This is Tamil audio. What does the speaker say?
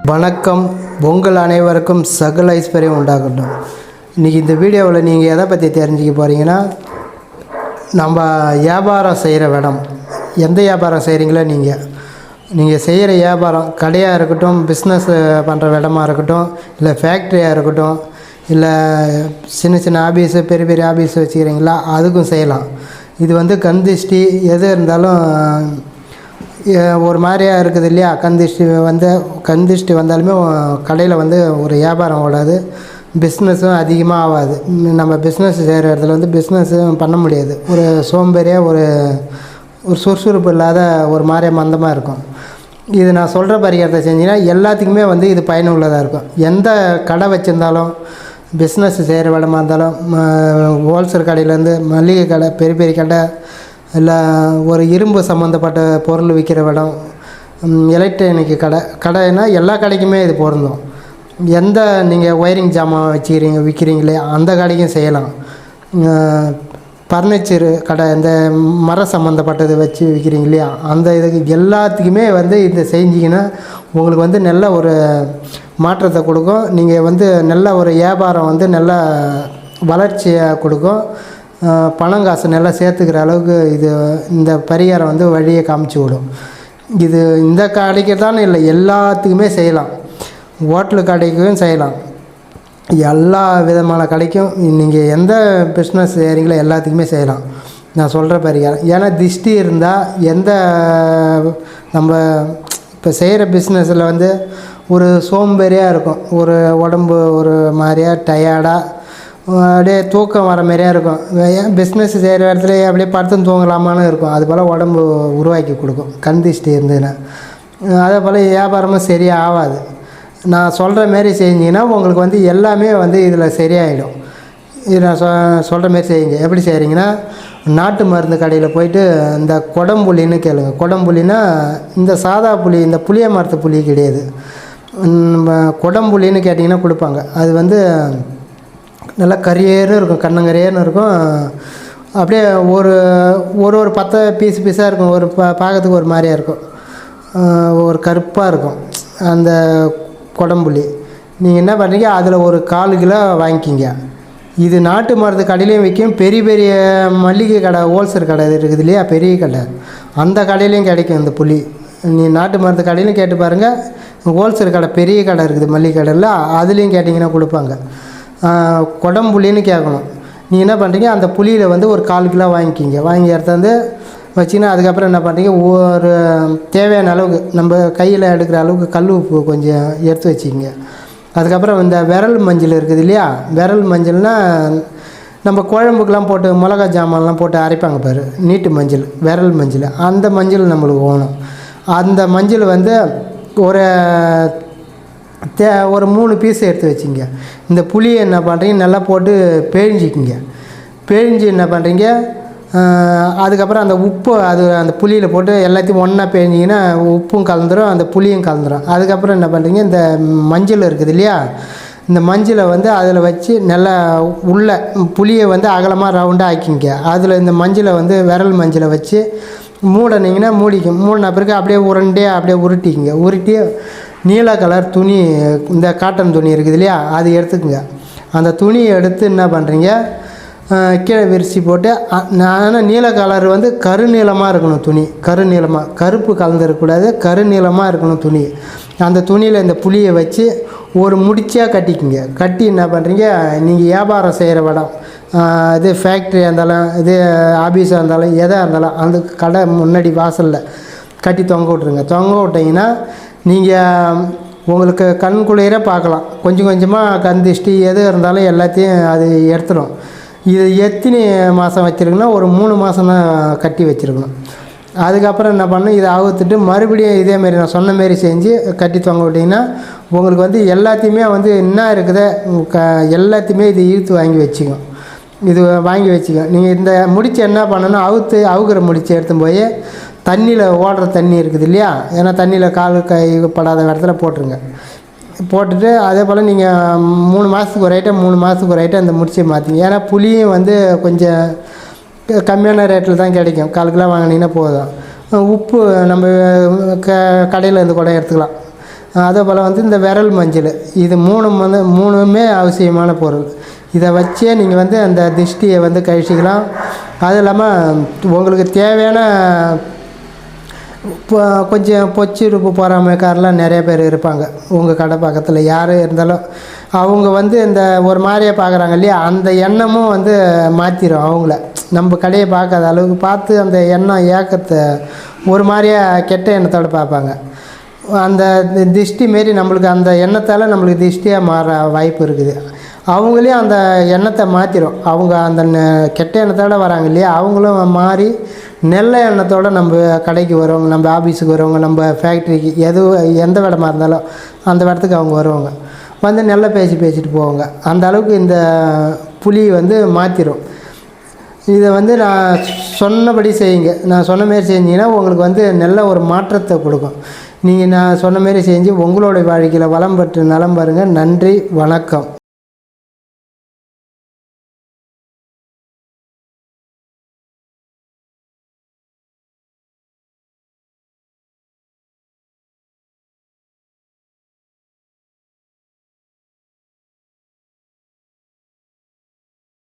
வணக்கம். உங்கள் அனைவருக்கும் சகல ஐஸ்வர்யம் உண்டாகட்டும். இன்றைக்கி இந்த வீடியோவில் நீங்கள் எதை பற்றி தெரிஞ்சுக்க போகிறீங்கன்னா, நம்ம வியாபாரம் செய்கிற இடம், எந்த வியாபாரம் செய்கிறீங்களோ நீங்கள் செய்கிற வியாபாரம் கடையாக இருக்கட்டும், பிஸ்னஸ் பண்ணுற இடமா இருக்கட்டும், இல்லை ஃபேக்ட்ரியாக இருக்கட்டும், இல்லை சின்ன சின்ன ஆஃபீஸு பெரிய பெரிய ஆஃபீஸ் வச்சுக்கிறீங்களா, அதுக்கும் செய்யலாம். இது கந்திஷ்டி எது இருந்தாலும் ஒரு மாதிரியாக இருக்குது இல்லையா. கந்திஷ்டி வந்தாலுமே கடையில் ஒரு வியாபாரம் ஓடாது, பிஸ்னஸும் அதிகமாக ஆகாது. நம்ம பிஸ்னஸ் செய்கிற இடத்துல பிஸ்னஸும் பண்ண முடியாது. ஒரு சோம்பேறியாக ஒரு சுறுசுறுப்பு இல்லாத ஒரு மாதிரியாக மந்தமாக இருக்கும். இது நான் சொல்கிற பரிகாரத்தை செஞ்சிங்கன்னா எல்லாத்துக்குமே இது பயனுள்ளதாக இருக்கும். எந்த கடை வச்சுருந்தாலும், பிஸ்னஸ் செய்கிற இடமா இருந்தாலும், ஹோல்சேல் கடையிலேருந்து மளிகை கடை, பெரிய பெரிய கடை, இல்லை ஒரு இரும்பு சம்மந்தப்பட்ட பொருள் விற்கிற இடம், எலக்ட்ரானிக் கடைனா எல்லா கடைக்குமே இது பொருந்தும். எந்த நீங்கள் ஒயரிங் ஜாமான் விற்கிறீங்களே அந்த கடைக்கும் செய்யலாம். ஃபர்னிச்சரு கடை, இந்த மர சம்மந்தப்பட்டது வச்சு விற்கிறீங்க இல்லையா, அந்த இதுக்கு எல்லாத்துக்குமே இது செஞ்சிங்கன்னா உங்களுக்கு நல்ல ஒரு மாற்றத்தை கொடுக்கும். நீங்கள் நல்ல ஒரு வியாபாரம் நல்ல வளர்ச்சியை கொடுக்கும். பணம் காசு நல்லா சேர்த்துக்கிற அளவுக்கு இந்த பரிகாரம் வழியை காமிச்சு விடும். இது இந்த கடைக்கு தான் இல்லை, எல்லாத்துக்குமே செய்யலாம். ஹோட்டலு கடைக்கும் செய்யலாம். எல்லா விதமான கடைக்கும் நீங்கள் எந்த பிஸ்னஸ் செய்கிறீங்களோ எல்லாத்துக்குமே செய்யலாம் நான் சொல்கிற பரிகாரம். ஏன்னா திஷ்டி இருந்தால் எந்த நம்ம இப்போ செய்கிற பிஸ்னஸில் ஒரு சோம்பேறியாக இருக்கும், ஒரு உடம்பு ஒரு மாதிரியாக டயர்டாக அப்படியே தூக்கம் வர மாதிரியாக இருக்கும். ஏன் பிஸ்னஸ் செய்கிற இடத்துல அப்படியே படுத்து தூங்கலாமான்னு இருக்கும். அது போல் உடம்பு உருவாக்கி கொடுக்கும் கந்திஷ்டி இருந்ததுன்னா. அதே போல் வியாபாரமும் சரியாக ஆகாது. நான் சொல்கிற மாரி செஞ்சிங்கன்னா உங்களுக்கு எல்லாமே இதில் சரியாயிடும். இது நான் சொல்கிற மாரி செய்யுங்க. எப்படி செய்கிறீங்கன்னா, நாட்டு மருந்து கடையில் போயிட்டு இந்த கொடம்புளின்னு கேளுங்க. கொடம்புளின்னா இந்த சாதா புளி, இந்த புளிய மரத்து புளி கிடையாது. கொடம்புளின்னு கேட்டிங்கன்னா கொடுப்பாங்க. அது நல்லா கரியேன்னு இருக்கும், கண்ணங்கரையேன்னு இருக்கும். அப்படியே ஒரு 10 பீஸாக இருக்கும். ஒரு பார்க்கறதுக்கு ஒரு மாதிரியாக இருக்கும், ஒரு கருப்பாக இருக்கும் அந்த கொடம்புளி. நீங்கள் என்ன பண்ணுறீங்க, அதில் ஒரு 1/4 கிலோ வாங்கிக்கிங்க. இது நாட்டு மருந்து கடையிலையும் விற்கும். பெரிய பெரிய மளிகை கடை, ஹோல்சேல் கடை இருக்குது இல்லையா, பெரிய கடை, அந்த கடையிலையும் கிடைக்கும் இந்த புளி. நீ நாட்டு மருந்து கடையிலையும் கேட்டு பாருங்கள். ஹோல்சேல் கடை, பெரிய கடை இருக்குது மளிகை கடையில், அதுலேயும் கேட்டிங்கன்னா கொடுப்பாங்க. கொடம்புளின்னு கேட்கணும். நீங்கள் என்ன பண்ணுறீங்க, அந்த புளியில் ஒரு 1/4 கிலோ வாங்கிக்கிங்க. வாங்கி எடுத்தாந்து வச்சிங்கன்னா அதுக்கப்புறம் என்ன பண்ணுறீங்க, ஒரு தேவையான அளவுக்கு நம்ம கையில் எடுக்கிற அளவுக்கு கல் உப்பு கொஞ்சம் எடுத்து வச்சுக்கிங்க. அதுக்கப்புறம் இந்த விரல் மஞ்சள் இருக்குது இல்லையா, விரல் மஞ்சள்னால் நம்ம குழம்புக்கெலாம் போட்டு மிளகா ஜாமான்லாம் போட்டு அரைப்பாங்க பாரு, நீட்டு மஞ்சள், விரல் மஞ்சள், அந்த மஞ்சள் நம்மளுக்கு வேணும். அந்த மஞ்சள் ஒரு 3 பீஸ் எடுத்து வச்சுங்க. இந்த புளியை என்ன பண்ணுறீங்க, நல்லா போட்டு பிழிஞ்சிக்கிங்க. பிழிஞ்சு என்ன பண்ணுறீங்க, அதுக்கப்புறம் அந்த உப்பு அந்த புளியில் போட்டு எல்லாத்தையும் ஒன்றா பிழிஞ்சிங்கன்னா உப்பும் கலந்துரும், அந்த புளியும் கலந்துரும். அதுக்கப்புறம் என்ன பண்ணுறீங்க, இந்த மஞ்சள் இருக்குது இல்லையா, இந்த மஞ்சளை அதில் வச்சு நல்லா உள்ள புளியை அகலமாக ரவுண்டாக ஆக்கிங்க. அதில் இந்த மஞ்சளை விரல் மஞ்சளை வச்சு மூடினீங்கன்னா மூடிக்கும். மூடின பிறகு அப்படியே உருண்டையாக அப்படியே உருட்டிக்கிங்க. உருட்டி நீல கலர் துணி, இந்த காட்டன் துணி இருக்குது இல்லையா, அது எடுத்துக்கோங்க. அந்த துணியை எடுத்து என்ன பண்ணுறீங்க, கீழே விரிச்சு போட்டு, ஆனால் நீல கலர் கருநீளமாக இருக்கணும் துணி, கருநீளமாக, கருப்பு கலந்துருக்கக்கூடாது, கருநீளமாக இருக்கணும் துணி. அந்த துணியில் இந்த புளியை வச்சு ஒரு முடிச்சியாக கட்டிக்குங்க. கட்டி என்ன பண்ணுறீங்க, நீங்கள் வியாபாரம் செய்கிற இடம், இது ஃபேக்ட்ரியாக இருந்தாலும், இது ஆஃபீஸாக இருந்தாலும், எதாக இருந்தாலும், அந்த கடை முன்னாடி வாசலில் கட்டி தொங்க விட்ருங்க. தொங்க விட்டிங்கன்னா நீங்கள் உங்களுக்கு கண் குளிர பார்க்கலாம். கொஞ்சம் கொஞ்சமாக கந்திஷ்டி எது இருந்தாலும் எல்லாத்தையும் அது எடுத்துடும். இது எத்தனை மாதம் வச்சுருக்குன்னா, ஒரு 3 மாதம் தான் கட்டி வச்சுருக்கணும். அதுக்கப்புறம் என்ன பண்ணணும், இதை அவுத்துட்டு மறுபடியும் இதேமாரி நான் சொன்ன மாரி செஞ்சு கட்டி தொங்க விட்டிங்கன்னா உங்களுக்கு எல்லாத்தையுமே என்ன இருக்குதோ எல்லாத்தையுமே இது இழுத்து வாங்கி வச்சுக்கும். இது வாங்கி வச்சுக்கோங்க. நீங்கள் இந்த முடிச்சு என்ன பண்ணணும், அவுக்கிற முடிச்சு எடுத்து போய் தண்ணியில் ஓடுற தண்ணி இருக்குது இல்லையா, ஏன்னா தண்ணியில் கால் கை படாத இடத்துல போட்டுருங்க. போட்டுட்டு அதே போல் நீங்கள் 3 மாதத்துக்கு ஒரு ஐட்டம், 3 மாதத்துக்கு ஒரு ஐட்டம் அந்த முடிச்சை மாற்றிங்க. ஏன்னா புளியும் கொஞ்சம் கம்மியான ரேட்டில் தான் கிடைக்கும். 1/4 கிலோ வாங்கினீங்கன்னா போதும். உப்பு நம்ம கடையில் இருந்து கூட எடுத்துக்கலாம். அதே போல் வந்து இந்த விரல் மஞ்சள், இது மூணுமே அவசியமான பொருள். இதை வச்சே நீங்கள் வந்து அந்த திஷ்டியை வந்து கழிச்சிக்கலாம். அதுவும் இல்லாமல் உங்களுக்கு தேவையான இப்போ கொஞ்சம் பொச்சிருப்பு பொறாமைக்காரெலாம் நிறைய பேர் இருப்பாங்க உங்கள் கடை பக்கத்தில். யார் இருந்தாலும் அவங்க வந்து இந்த ஒரு மாதிரியே பார்க்குறாங்க இல்லையா, அந்த எண்ணமும் வந்து மாற்றிடும் அவங்கள. நம்ம கடையை பார்க்காத அளவுக்கு பார்த்து அந்த எண்ணம் ஏக்கத்தை ஒரு மாதிரியாக கெட்ட எண்ணத்தோடு பார்ப்பாங்க. அந்த திஷ்டி மாரி நம்மளுக்கு அந்த எண்ணத்தால் நம்மளுக்கு திஷ்டியாக மாற வாய்ப்பு இருக்குது. அவங்களையும் அந்த எண்ணத்தை மாற்றிடும். அவங்க அந்த கெட்ட எண்ணத்தோடு வராங்க இல்லையா, அவங்களும் மாறி நல்ல எண்ணத்தோடு நம்ம கடைக்கு வருவாங்க, நம்ம ஆஃபீஸுக்கு வருவாங்க, நம்ம ஃபேக்ட்ரிக்கு எந்த இடமா இருந்தாலும் அந்த இடத்துக்கு அவங்க வருவாங்க. வந்து நல்லா பேசிட்டு போவாங்க. அந்த அளவுக்கு இந்த புளி வந்து மாற்றிடும். இதை வந்து நான் சொன்னபடி செய்யுங்க. நான் சொன்ன மாரி செஞ்சிங்கன்னா உங்களுக்கு வந்து நல்ல ஒரு மாற்றத்தை கொடுக்கும். நீங்கள் நான் சொன்ன மாரி செஞ்சு உங்களுடைய வாழ்க்கையில் வளம் பெற்று நலம் பாருங்கள். நன்றி, வணக்கம்.